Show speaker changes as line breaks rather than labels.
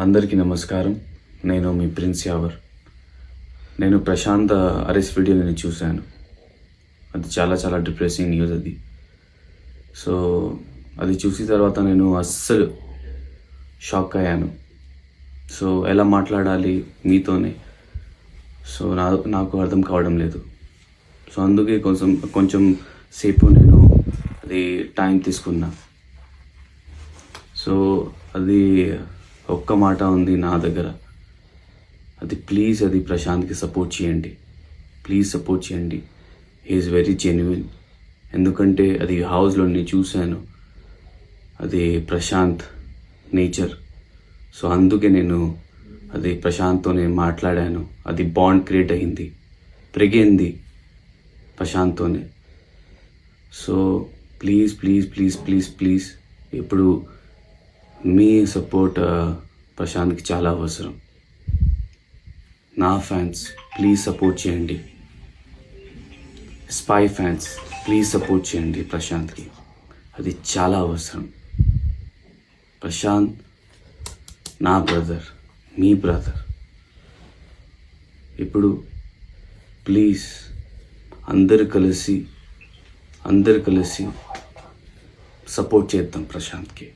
అందరికీ నమస్కారం. నేను మీ ప్రిన్స్ యావర్. నేను ప్రశాంత్ అరెస్ట్ వీడియో నేను చూశాను. అది చాలా చాలా డిప్రెసింగ్ న్యూస్ అది. సో అది చూసిన తర్వాత నేను అస్సలు షాక్ అయ్యాను. సో ఎలా మాట్లాడాలి మీతోనే సో నాకు అర్థం కావడం లేదు. సో అందుకే కొంచెం సేపు నేను అది టైం తీసుకున్నా. సో అది ఒక్క మాట ఉంది నా దగ్గర, అది ప్లీజ్ అది ప్రశాంత్కి సపోర్ట్ చేయండి. ప్లీజ్ సపోర్ట్ చేయండి. He is very genuine. ఎందుకంటే అది హౌస్లో నేను చూశాను, అది ప్రశాంత్ నేచర్. సో అందుకే నేను అది ప్రశాంత్తో నేను మాట్లాడాను. అది బాండ్ క్రియేట్ అయింది, పెరిగింది ప్రశాంత్తోనే. So please please please please please ఇప్పుడు మీ సపోర్ట్ ప్రశాంత్కి చాలా అవసరం. నా ఫ్యాన్స్ ప్లీజ్ సపోర్ట్ చేయండి. స్పై ఫ్యాన్స్ ప్లీజ్ సపోర్ట్ చేయండి ప్రశాంత్కి. అది చాలా అవసరం. ప్రశాంత్ నా బ్రదర్, మీ బ్రదర్. ఇప్పుడు ప్లీజ్ అందరు కలిసి సపోర్ట్ చేద్దాం ప్రశాంత్కి.